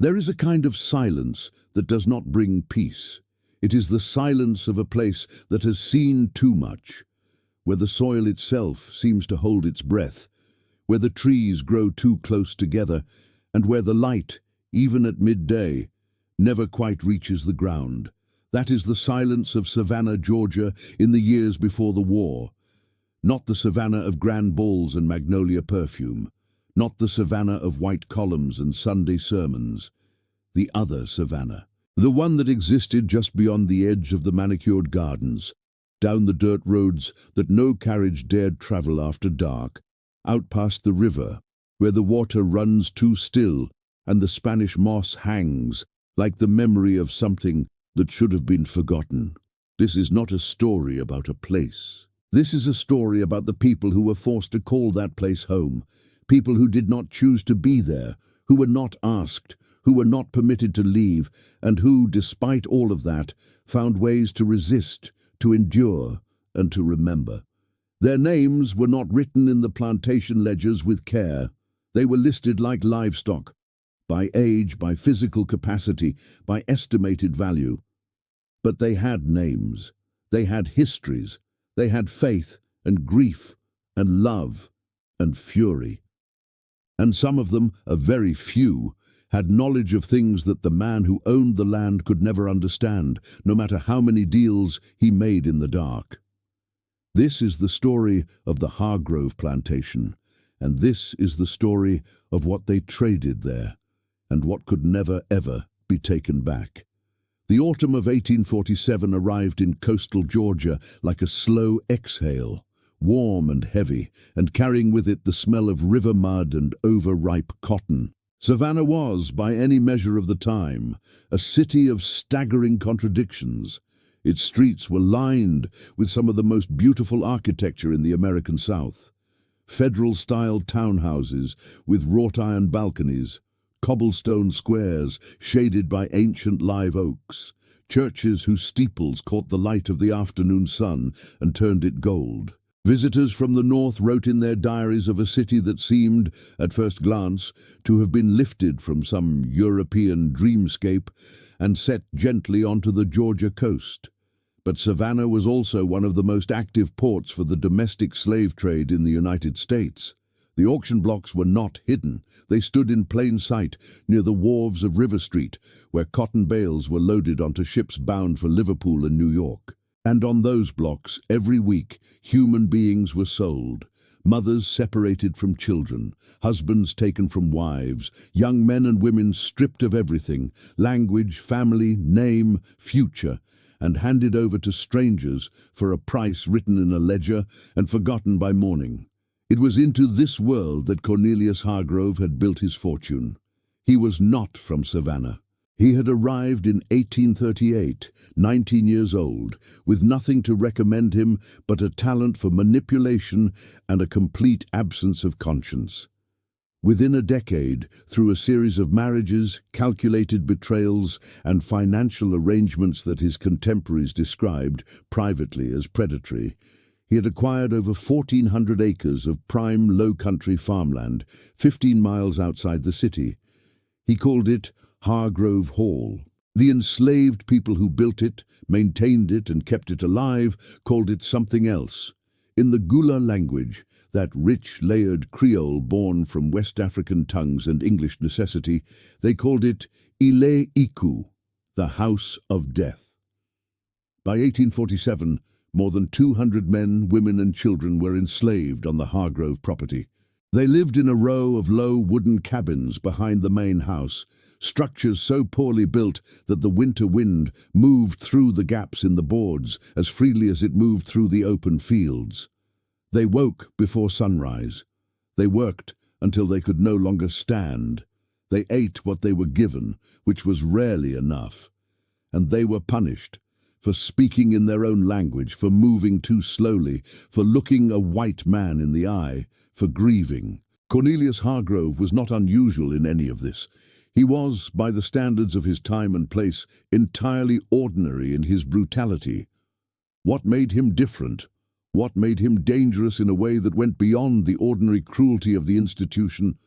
There is a kind of silence that does not bring peace. It is the silence of a place that has seen too much, where the soil itself seems to hold its breath, where the trees grow too close together, and where the light, even at midday, never quite reaches the ground. That is the silence of Savannah, Georgia, in the years before the war. Not the Savannah of grand balls and magnolia perfume, not the Savannah of white columns and Sunday sermons. The other Savannah, the one that existed just beyond the edge of the manicured gardens, down the dirt roads that no carriage dared travel after dark, out past the river, where the water runs too still and the Spanish moss hangs like the memory of something that should have been forgotten. This is not a story about a place. This is a story about the people who were forced to call that place home, people who did not choose to be there, who were not asked, who were not permitted to leave, and who, despite all of that, found ways to resist, to endure, and to remember. Their names were not written in the plantation ledgers with care. They were listed like livestock, by age, by physical capacity, by estimated value. But they had names, they had histories, they had faith and grief and love and fury. And some of them, a very few, had knowledge of things that the man who owned the land could never understand, no matter how many deals he made in the dark. This is the story of the Hargrove Plantation, and this is the story of what they traded there, and what could never ever be taken back. The autumn of 1847 arrived in coastal Georgia like a slow exhale, warm and heavy, and carrying with it the smell of river mud and overripe cotton. Savannah was, by any measure of the time, a city of staggering contradictions. Its streets were lined with some of the most beautiful architecture in the American South. Federal-style townhouses with wrought-iron balconies, cobblestone squares shaded by ancient live oaks, churches whose steeples caught the light of the afternoon sun and turned it gold. Visitors from the north wrote in their diaries of a city that seemed, at first glance, to have been lifted from some European dreamscape and set gently onto the Georgia coast. But Savannah was also one of the most active ports for the domestic slave trade in the United States. The auction blocks were not hidden. They stood in plain sight near the wharves of River Street, where cotton bales were loaded onto ships bound for Liverpool and New York. And on those blocks, every week, human beings were sold. Mothers separated from children, husbands taken from wives, young men and women stripped of everything, language, family, name, future, and handed over to strangers for a price written in a ledger and forgotten by morning. It was into this world that Cornelius Hargrove had built his fortune. He was not from Savannah. He had arrived in 1838, 19 years old, with nothing to recommend him but a talent for manipulation and a complete absence of conscience. Within a decade, through a series of marriages, calculated betrayals, and financial arrangements that his contemporaries described privately as predatory, he had acquired over 1,400 acres of prime low-country farmland, 15 miles outside the city. He called it Hargrove Hall. The enslaved people who built it, maintained it, and kept it alive called it something else. In the Gula language, that rich, layered Creole born from West African tongues and English necessity, they called it Ile Iku, the House of Death. By 1847, more than 200 men, women, and children were enslaved on the Hargrove property. They lived in a row of low wooden cabins behind the main house, structures so poorly built that the winter wind moved through the gaps in the boards as freely as it moved through the open fields. They woke before sunrise. They worked until they could no longer stand. They ate what they were given, which was rarely enough. And they were punished for speaking in their own language, for moving too slowly, for looking a white man in the eye, for grieving. Cornelius Hargrove was not unusual in any of this. He was, by the standards of his time and place, entirely ordinary in his brutality. What made him different? What made him dangerous in a way that went beyond the ordinary cruelty of the institution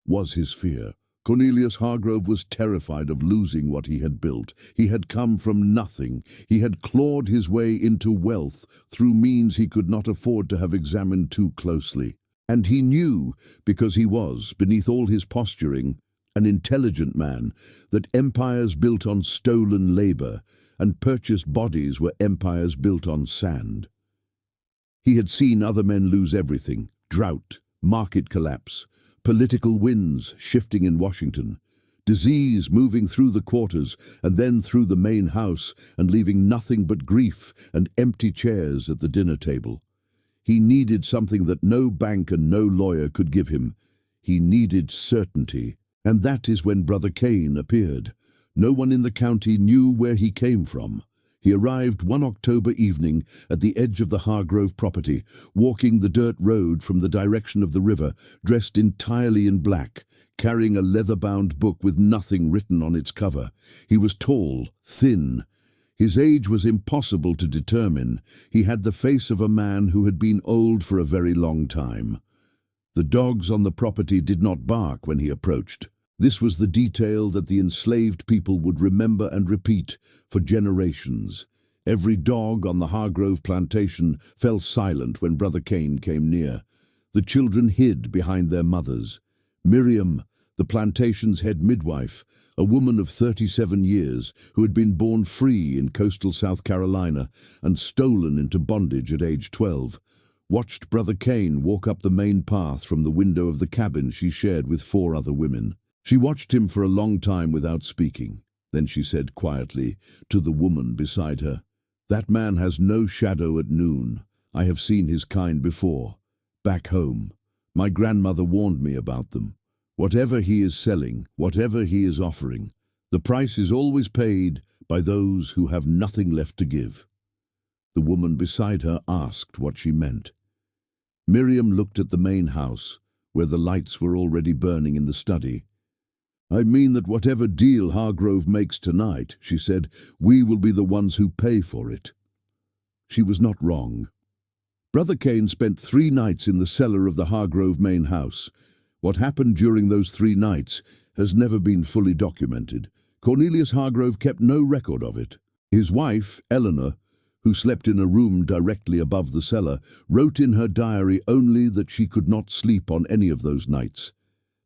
was his fear. Cornelius Hargrove was terrified of losing what he had built. He had come from nothing. He had clawed his way into wealth through means he could not afford to have examined too closely. And he knew, because he was, beneath all his posturing, an intelligent man, that empires built on stolen labor and purchased bodies were empires built on sand. He had seen other men lose everything: drought, market collapse, political winds shifting in Washington, disease moving through the quarters and then through the main house and leaving nothing but grief and empty chairs at the dinner table. He needed something that no bank and no lawyer could give him. He needed certainty. And that is when Brother Kane appeared. No one in the county knew where he came from. He arrived one October evening at the edge of the Hargrove property, walking the dirt road from the direction of the river, dressed entirely in black, carrying a leather-bound book with nothing written on its cover. He was tall, thin. His age was impossible to determine. He had the face of a man who had been old for a very long time. The dogs on the property did not bark when he approached. This was the detail that the enslaved people would remember and repeat for generations. Every dog on the Hargrove plantation fell silent when Brother Kane came near. The children hid behind their mothers. Miriam, the plantation's head midwife, a woman of 37 years who had been born free in coastal South Carolina and stolen into bondage at age 12, watched Brother Kane walk up the main path from the window of the cabin she shared with 4 other women. She watched him for a long time without speaking. Then she said quietly to the woman beside her, "That man has no shadow at noon. I have seen his kind before. Back home. My grandmother warned me about them. Whatever he is selling, whatever he is offering, the price is always paid by those who have nothing left to give." The woman beside her asked what she meant. Miriam looked at the main house, where the lights were already burning in the study. "I mean that whatever deal Hargrove makes tonight," she said, "we will be the ones who pay for it." She was not wrong. Brother Kane spent 3 nights in the cellar of the Hargrove main house. What happened during those 3 nights has never been fully documented. Cornelius Hargrove kept no record of it. His wife, Eleanor, who slept in a room directly above the cellar, wrote in her diary only that she could not sleep on any of those nights.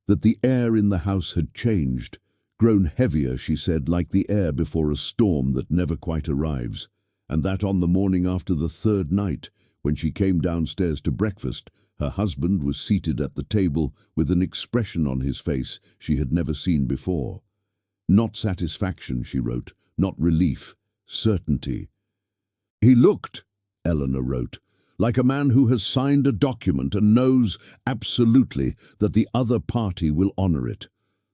That the air in the house had changed, grown heavier, she said, like the air before a storm that never quite arrives, and that on the morning after the 3rd night, when she came downstairs to breakfast, her husband was seated at the table with an expression on his face she had never seen before. Not satisfaction, she wrote, not relief, certainty. "He looked," Eleanor wrote, "like a man who has signed a document and knows absolutely that the other party will honor it.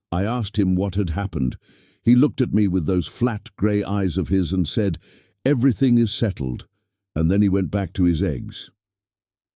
I asked him what had happened. He looked at me with those flat grey eyes of his and said, 'Everything is settled,' and then he went back to his eggs."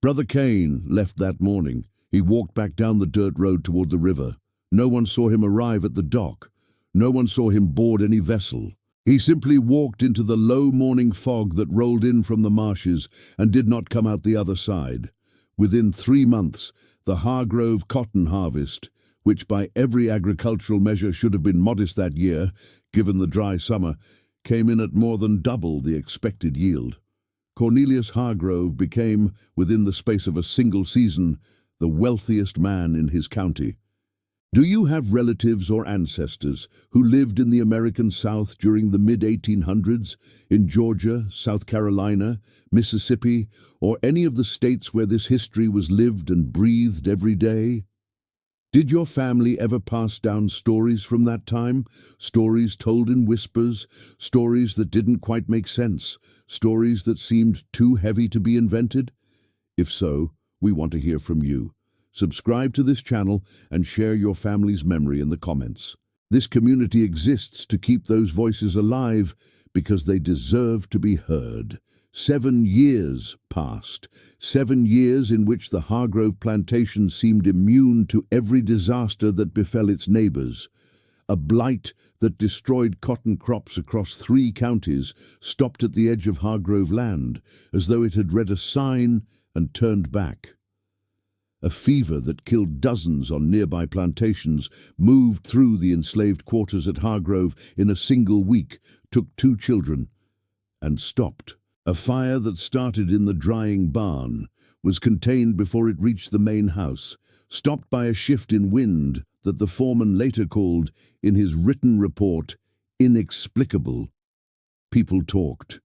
Brother Kane left that morning. He walked back down the dirt road toward the river. No one saw him arrive at the dock. No one saw him board any vessel. He simply walked into the low morning fog that rolled in from the marshes and did not come out the other side. Within 3 months, the Hargrove cotton harvest, which by every agricultural measure should have been modest that year, given the dry summer, came in at more than double the expected yield. Cornelius Hargrove became, within the space of a single season, the wealthiest man in his county. Do you have relatives or ancestors who lived in the American South during the mid-1800s, in Georgia, South Carolina, Mississippi, or any of the states where this history was lived and breathed every day? Did your family ever pass down stories from that time? Stories told in whispers, stories that didn't quite make sense, stories that seemed too heavy to be invented? If so, we want to hear from you. Subscribe to this channel and share your family's memory in the comments. This community exists to keep those voices alive because they deserve to be heard. 7 years passed, 7 years in which the Hargrove plantation seemed immune to every disaster that befell its neighbors. A blight that destroyed cotton crops across 3 counties stopped at the edge of Hargrove land, as though it had read a sign and turned back. A fever that killed dozens on nearby plantations moved through the enslaved quarters at Hargrove in a single week, took 2 children, and stopped. A fire that started in the drying barn was contained before it reached the main house, stopped by a shift in wind that the foreman later called, in his written report, inexplicable. People talked.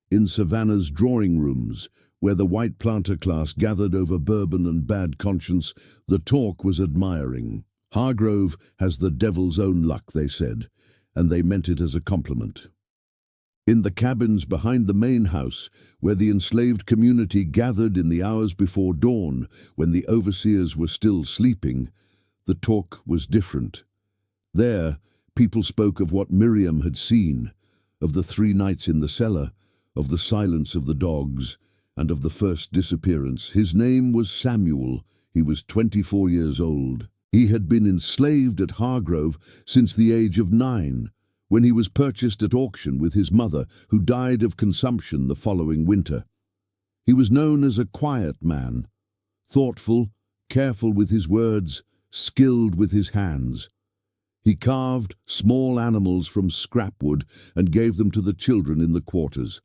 In Savannah's drawing rooms, where the white planter class gathered over bourbon and bad conscience, the talk was admiring. Hargrove has the devil's own luck, they said, and they meant it as a compliment. In the cabins behind the main house, where the enslaved community gathered in the hours before dawn, when the overseers were still sleeping, the talk was different. There, people spoke of what Miriam had seen, of the 3 nights in the cellar, of the silence of the dogs, and of the first disappearance. His name was Samuel. He was 24 years old. He had been enslaved at Hargrove since the age of 9, when he was purchased at auction with his mother, who died of consumption the following winter. He was known as a quiet man, thoughtful, careful with his words, skilled with his hands. He carved small animals from scrap wood and gave them to the children in the quarters.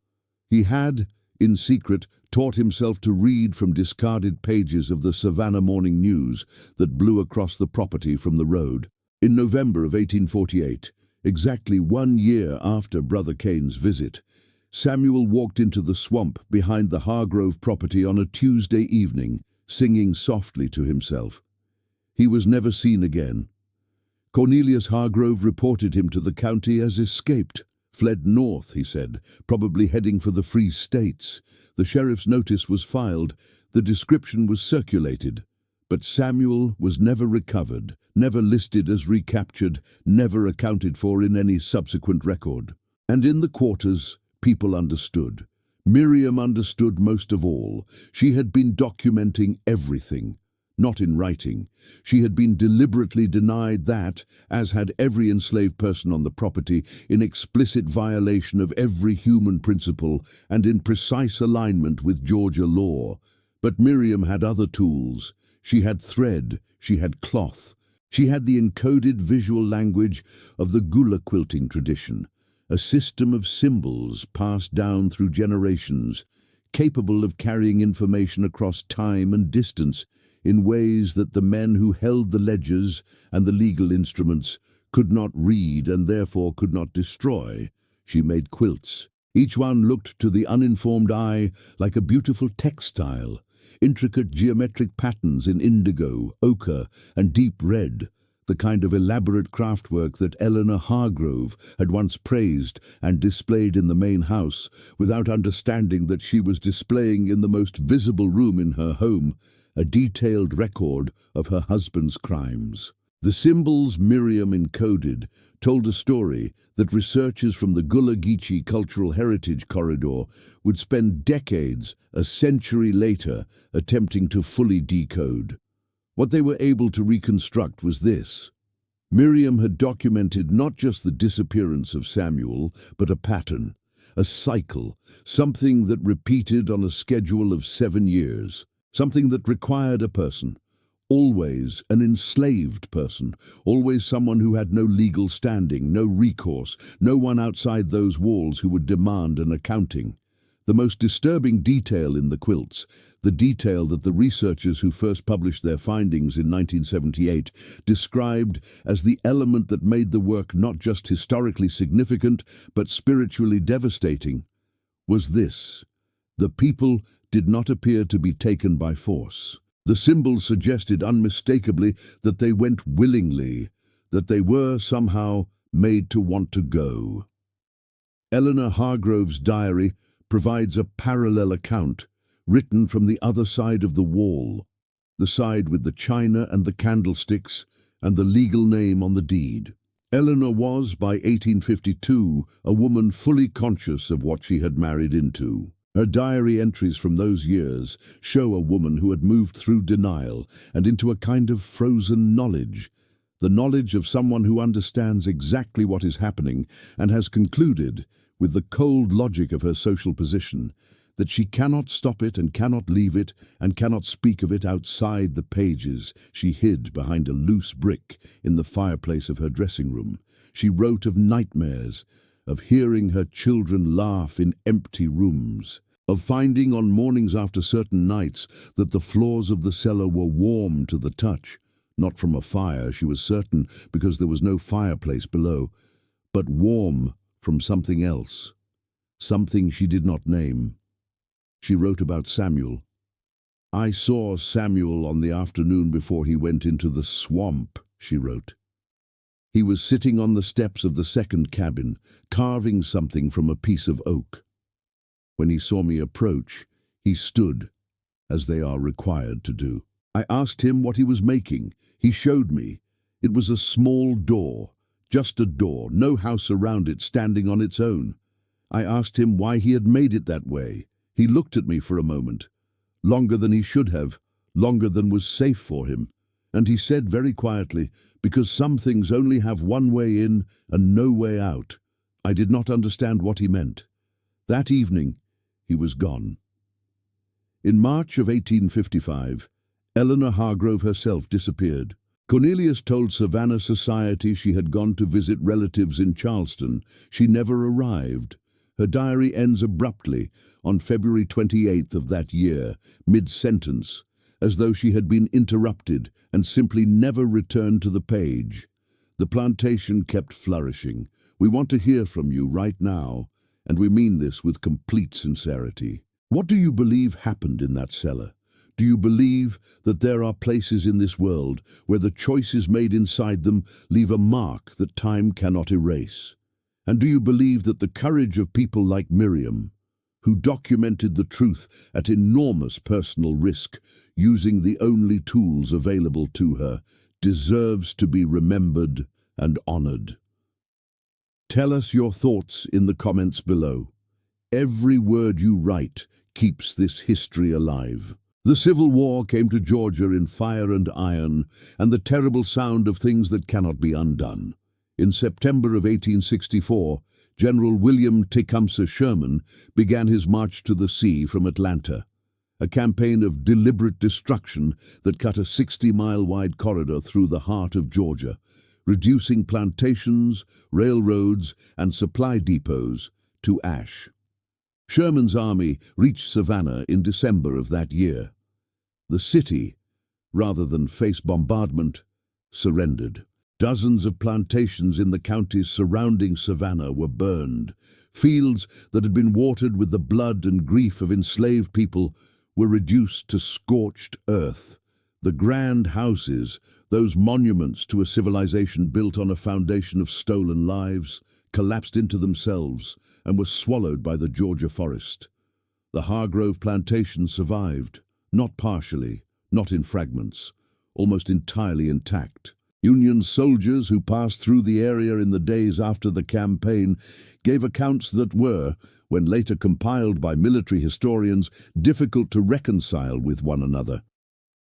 He had, in secret, taught himself to read from discarded pages of the Savannah Morning News that blew across the property from the road. In November of 1848, exactly 1 year after Brother Cain's visit, Samuel walked into the swamp behind the Hargrove property on a Tuesday evening, singing softly to himself. He was never seen again. Cornelius Hargrove reported him to the county as escaped. Fled north, he said, probably heading for the Free States. The sheriff's notice was filed. The description was circulated. But Samuel was never recovered, never listed as recaptured, never accounted for in any subsequent record. And in the quarters, people understood. Miriam understood most of all. She had been documenting everything. Not in writing. She had been deliberately denied that, as had every enslaved person on the property, in explicit violation of every human principle and in precise alignment with Georgia law. But Miriam had other tools. She had thread, she had cloth, she had the encoded visual language of the gula quilting tradition, a system of symbols passed down through generations, capable of carrying information across time and distance, in ways that the men who held the ledgers and the legal instruments could not read and therefore could not destroy. She made quilts. Each one looked to the uninformed eye like a beautiful textile, intricate geometric patterns in indigo, ochre, and deep red, the kind of elaborate craftwork that Eleanor Hargrove had once praised and displayed in the main house, without understanding that she was displaying in the most visible room in her home a detailed record of her husband's crimes. The symbols Miriam encoded told a story that researchers from the Gullah Geechee Cultural Heritage Corridor would spend decades, a century later, attempting to fully decode. What they were able to reconstruct was this. Miriam had documented not just the disappearance of Samuel, but a pattern, a cycle, something that repeated on a schedule of 7 years. Something that required a person, always an enslaved person, always someone who had no legal standing, no recourse, no one outside those walls who would demand an accounting. The most disturbing detail in the quilts, the detail that the researchers who first published their findings in 1978 described as the element that made the work not just historically significant, but spiritually devastating, was this: the people did not appear to be taken by force. The symbols suggested unmistakably that they went willingly, that they were somehow made to want to go. Eleanor Hargrove's diary provides a parallel account, written from the other side of the wall, the side with the china and the candlesticks and the legal name on the deed. Eleanor was, by 1852, a woman fully conscious of what she had married into. Her diary entries from those years show a woman who had moved through denial and into a kind of frozen knowledge, the knowledge of someone who understands exactly what is happening and has concluded, with the cold logic of her social position, that she cannot stop it and cannot leave it and cannot speak of it outside the pages she hid behind a loose brick in the fireplace of her dressing room. She wrote of nightmares, of hearing her children laugh in empty rooms, of finding on mornings after certain nights that the floors of the cellar were warm to the touch, not from a fire, she was certain, because there was no fireplace below, but warm from something else, something she did not name. She wrote about Samuel. "I saw Samuel on the afternoon before he went into the swamp," she wrote. "He was sitting on the steps of the second cabin, carving something from a piece of oak. When he saw me approach, he stood, as they are required to do. I asked him what he was making. He showed me. It was a small door, just a door, no house around it, standing on its own. I asked him why he had made it that way. He looked at me for a moment, longer than he should have, longer than was safe for him, and he said very quietly, 'Because some things only have one way in and no way out.' I did not understand what he meant. That evening, he was gone." In March of 1855, Eleanor Hargrove herself disappeared. Cornelius told Savannah Society she had gone to visit relatives in Charleston. She never arrived. Her diary ends abruptly on February 28th of that year, mid-sentence, as though she had been interrupted and simply never returned to the page. The plantation kept flourishing. "We want to hear from you right now, and we mean this with complete sincerity. What do you believe happened in that cellar? Do you believe that there are places in this world where the choices made inside them leave a mark that time cannot erase? And do you believe that the courage of people like Miriam, who documented the truth at enormous personal risk, using the only tools available to her, deserves to be remembered and honored? Tell us your thoughts in the comments below. Every word you write keeps this history alive. The Civil War came to Georgia in fire and iron, and the terrible sound of things that cannot be undone. In September of 1864, General William Tecumseh Sherman began his march to the sea from Atlanta, a campaign of deliberate destruction that cut a 60-mile-wide corridor through the heart of Georgia, reducing plantations, railroads, and supply depots to ash. Sherman's army reached Savannah in December of that year. The city, rather than face bombardment, surrendered. Dozens of plantations in the counties surrounding Savannah were burned. Fields that had been watered with the blood and grief of enslaved people were reduced to scorched earth. The grand houses, those monuments to a civilization built on a foundation of stolen lives, collapsed into themselves and were swallowed by the Georgia forest. The Hargrove plantation survived, not partially, not in fragments, almost entirely intact. Union soldiers who passed through the area in the days after the campaign gave accounts that were, when later compiled by military historians, difficult to reconcile with one another.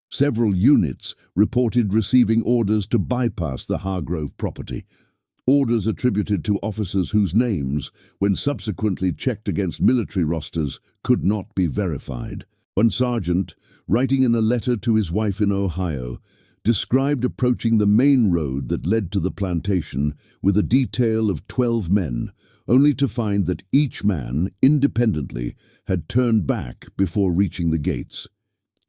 Several units reported receiving orders to bypass the Hargrove property, orders attributed to officers whose names, when subsequently checked against military rosters, could not be verified. One sergeant, writing in a letter to his wife in Ohio, described approaching the main road that led to the plantation with a detail of 12 men, only to find that each man, independently, had turned back before reaching the gates.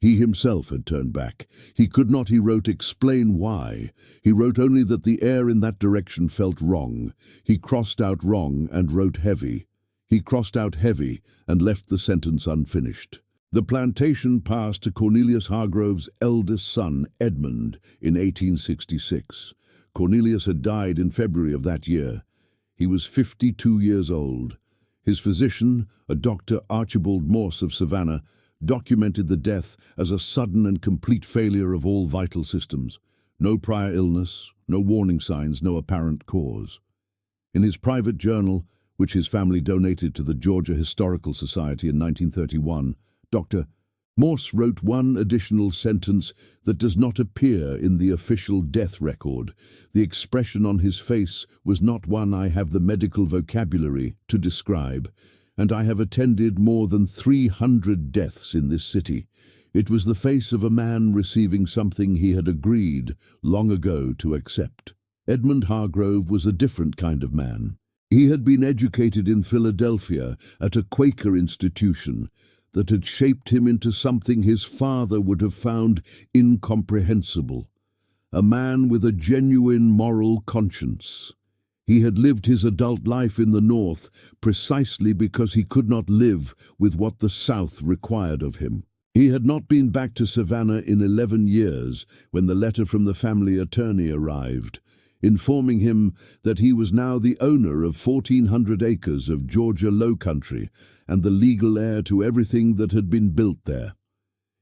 He himself had turned back. He could not, he wrote, explain why. He wrote only that the air in that direction felt wrong. He crossed out wrong and wrote heavy. He crossed out heavy and left the sentence unfinished. The plantation passed to Cornelius Hargrove's eldest son, Edmund, in 1866. Cornelius had died in February of that year. He was 52 years old. His physician, a Dr. Archibald Morse of Savannah, documented the death as a sudden and complete failure of all vital systems. No prior illness, no warning signs, no apparent cause. In his private journal, which his family donated to the Georgia Historical Society in 1931, Dr. Morse wrote one additional sentence that does not appear in the official death record. The expression on his face was not one I have the medical vocabulary to describe, and I have attended more than 300 deaths in this city. It was the face of a man receiving something he had agreed long ago to accept. Edmund Hargrove was a different kind of man. He had been educated in Philadelphia at a Quaker institution that had shaped him into something his father would have found incomprehensible. A man with a genuine moral conscience. He had lived his adult life in the North precisely because he could not live with what the South required of him. He had not been back to Savannah in 11 years when the letter from the family attorney arrived, informing him that he was now the owner of 1,400 acres of Georgia Low Country and the legal heir to everything that had been built there.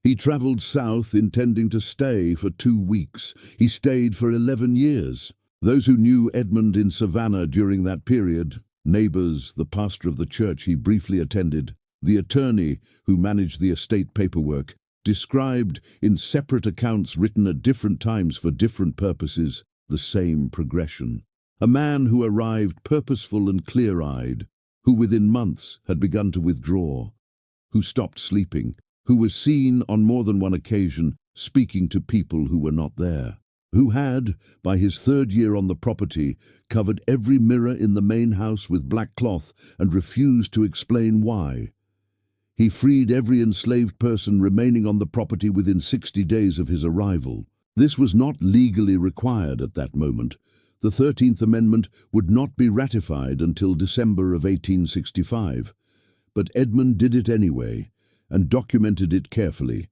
He traveled south intending to stay for 2 weeks. He stayed for 11 years. Those who knew Edmund in Savannah during that period, neighbors, the pastor of the church he briefly attended, the attorney who managed the estate paperwork, described in separate accounts written at different times for different purposes the same progression. A man who arrived purposeful and clear-eyed, who within months had begun to withdraw, who stopped sleeping, who was seen on more than one occasion speaking to people who were not there, who had, by his 3rd year on the property, covered every mirror in the main house with black cloth and refused to explain why. He freed every enslaved person remaining on the property within 60 days of his arrival. This was not legally required at that moment. The 13th Amendment would not be ratified until December of 1865. But Edmund did it anyway, and documented it carefully,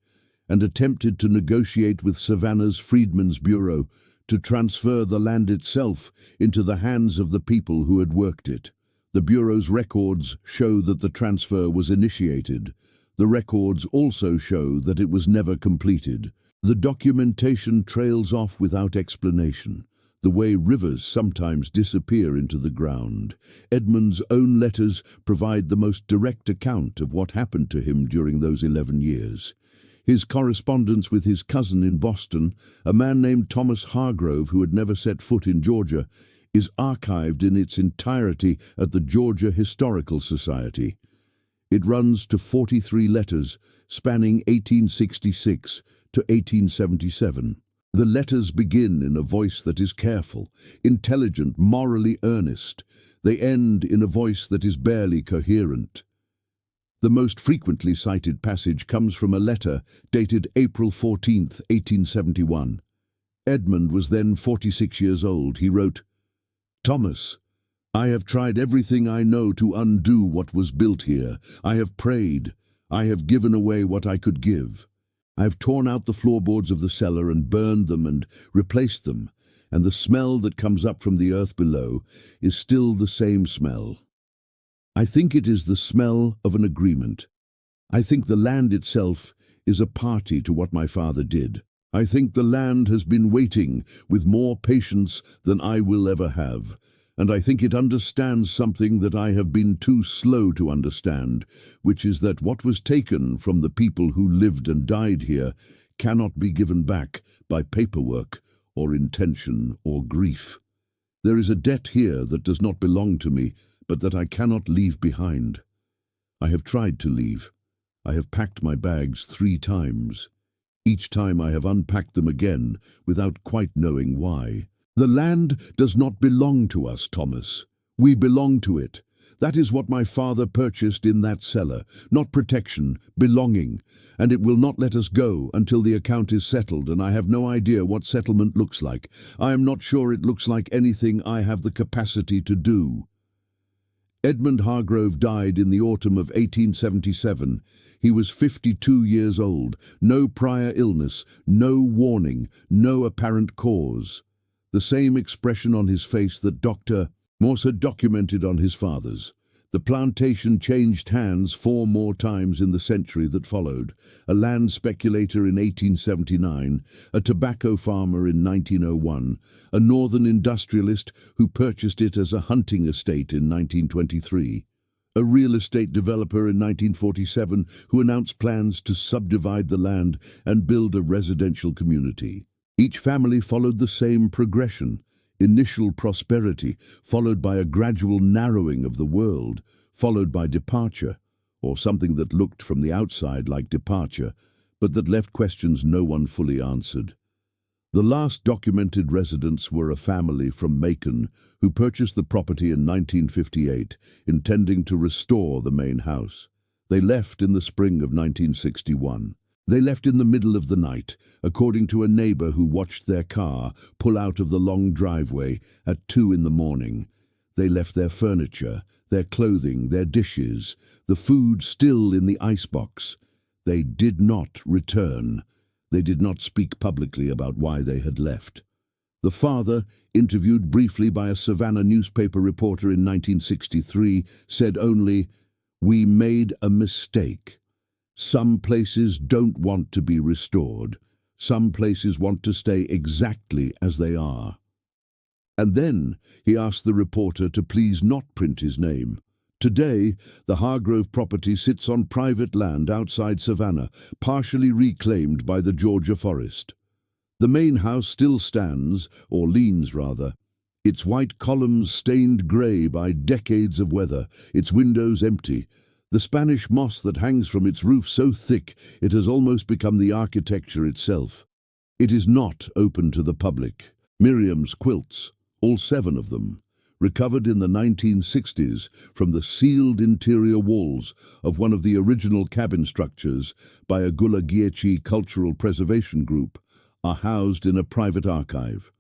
and attempted to negotiate with Savannah's Freedmen's Bureau to transfer the land itself into the hands of the people who had worked it. The Bureau's records show that the transfer was initiated. The records also show that it was never completed. The documentation trails off without explanation, the way rivers sometimes disappear into the ground. Edmund's own letters provide the most direct account of what happened to him during those 11 years. His correspondence with his cousin in Boston, a man named Thomas Hargrove who had never set foot in Georgia, is archived in its entirety at the Georgia Historical Society. It runs to 43 letters, spanning 1866 to 1877. The letters begin in a voice that is careful, intelligent, morally earnest. They end in a voice that is barely coherent. The most frequently cited passage comes from a letter dated April 14, 1871. Edmund was then 46 years old. He wrote, "Thomas, I have tried everything I know to undo what was built here. I have prayed. I have given away what I could give. I have torn out the floorboards of the cellar and burned them and replaced them, and the smell that comes up from the earth below is still the same smell. I think it is the smell of an agreement. I think the land itself is a party to what my father did. I think the land has been waiting with more patience than I will ever have, and I think it understands something that I have been too slow to understand, which is that what was taken from the people who lived and died here cannot be given back by paperwork or intention or grief. There is a debt here that does not belong to me, but that I cannot leave behind. I have tried to leave. I have packed my bags 3 times. Each time I have unpacked them again without quite knowing why. The land does not belong to us, Thomas. We belong to it. That is what my father purchased in that cellar, not protection, belonging, and it will not let us go until the account is settled, and I have no idea what settlement looks like. I am not sure it looks like anything I have the capacity to do." Edmund Hargrove died in the autumn of 1877. He was 52 years old, no prior illness, no warning, no apparent cause. The same expression on his face that Dr. Morse had documented on his father's. The plantation changed hands 4 more times in the century that followed. A land speculator in 1879, a tobacco farmer in 1901, a northern industrialist who purchased it as a hunting estate in 1923, a real estate developer in 1947 who announced plans to subdivide the land and build a residential community. Each family followed the same progression. Initial prosperity, followed by a gradual narrowing of the world, followed by departure, or something that looked from the outside like departure, but that left questions no one fully answered. The last documented residents were a family from Macon who purchased the property in 1958, intending to restore the main house. They left in the spring of 1961. They left in the middle of the night, according to a neighbor who watched their car pull out of the long driveway at 2 in the morning. They left their furniture, their clothing, their dishes, the food still in the icebox. They did not return. They did not speak publicly about why they had left. The father, interviewed briefly by a Savannah newspaper reporter in 1963, said only, "We made a mistake. Some places don't want to be restored. Some places want to stay exactly as they are." And then he asked the reporter to please not print his name. Today, the Hargrove property sits on private land outside Savannah, partially reclaimed by the Georgia forest. The main house still stands, or leans rather, its white columns stained grey by decades of weather, its windows empty, the Spanish moss that hangs from its roof so thick it has almost become the architecture itself. It is not open to the public. Miriam's quilts, all 7 of them, recovered in the 1960s from the sealed interior walls of one of the original cabin structures by a Gullah Geechee cultural preservation group, are housed in a private archive.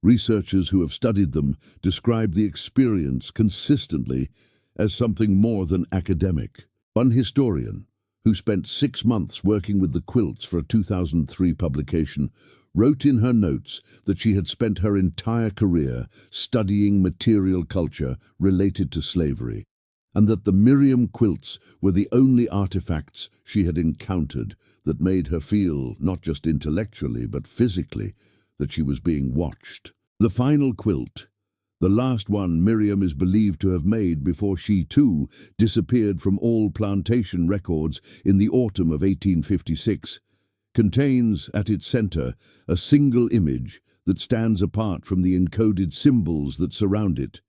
Researchers who have studied them describe the experience consistently as something more than academic. One historian, who spent 6 months working with the quilts for a 2003 publication, wrote in her notes that she had spent her entire career studying material culture related to slavery, and that the Miriam quilts were the only artifacts she had encountered that made her feel, not just intellectually but physically, that she was being watched. The final quilt, the last one Miriam is believed to have made before she too disappeared from all plantation records in the autumn of 1856, contains at its center a single image that stands apart from the encoded symbols that surround it.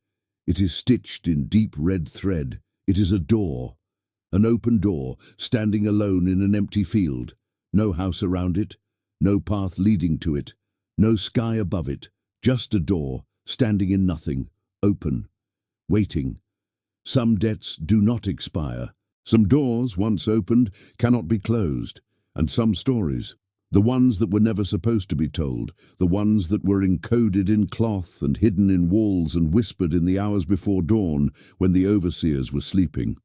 It is stitched in deep red thread. It is a door, an open door standing alone in an empty field. No house around it, no path leading to it, no sky above it, just a door standing in nothing, open, waiting. Some debts do not expire. Some doors, once opened, cannot be closed. And some stories, the ones that were never supposed to be told, the ones that were encoded in cloth and hidden in walls and whispered in the hours before dawn when the overseers were sleeping,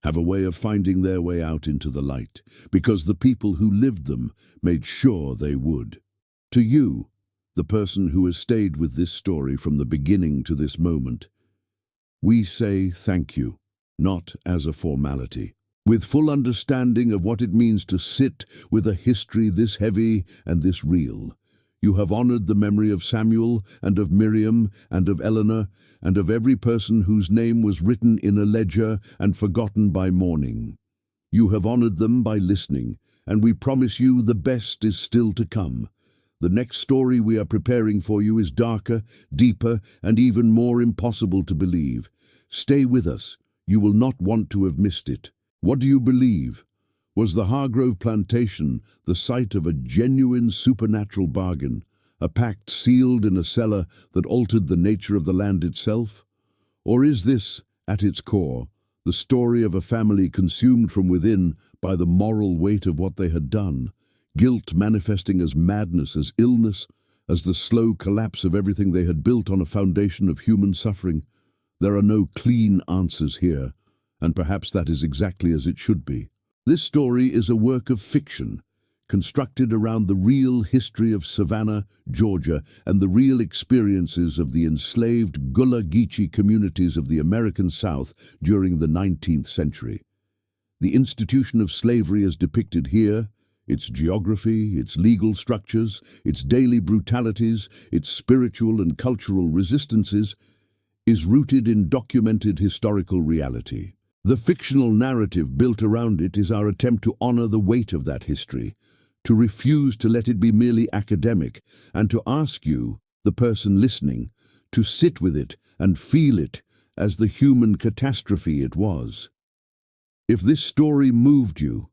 have a way of finding their way out into the light, because the people who lived them made sure they would. To you, the person who has stayed with this story from the beginning to this moment, we say thank you, not as a formality. With full understanding of what it means to sit with a history this heavy and this real. You have honored the memory of Samuel and of Miriam and of Eleanor and of every person whose name was written in a ledger and forgotten by morning. You have honored them by listening, and we promise you the best is still to come. The next story we are preparing for you is darker, deeper, and even more impossible to believe. Stay with us. You will not want to have missed it. What do you believe? Was the Hargrove Plantation the site of a genuine supernatural bargain, a pact sealed in a cellar that altered the nature of the land itself? Or is this, at its core, the story of a family consumed from within by the moral weight of what they had done, guilt manifesting as madness, as illness, as the slow collapse of everything they had built on a foundation of human suffering? There are no clean answers here, and perhaps that is exactly as it should be. This story is a work of fiction, constructed around the real history of Savannah, Georgia, and the real experiences of the enslaved Gullah Geechee communities of the American South during the 19th century. The institution of slavery as depicted here, its geography, its legal structures, its daily brutalities, its spiritual and cultural resistances, is rooted in documented historical reality. The fictional narrative built around it is our attempt to honor the weight of that history, to refuse to let it be merely academic, and to ask you, the person listening, to sit with it and feel it as the human catastrophe it was. If this story moved you,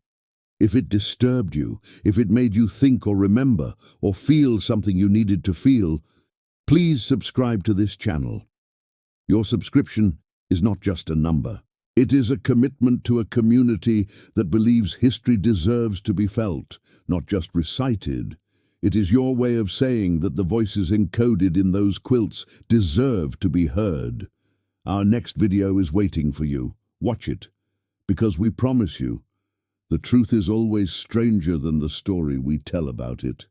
if it disturbed you, if it made you think or remember or feel something you needed to feel, please subscribe to this channel. Your subscription is not just a number. It is a commitment to a community that believes history deserves to be felt, not just recited. It is your way of saying that the voices encoded in those quilts deserve to be heard. Our next video is waiting for you. Watch it, because we promise you, the truth is always stranger than the story we tell about it.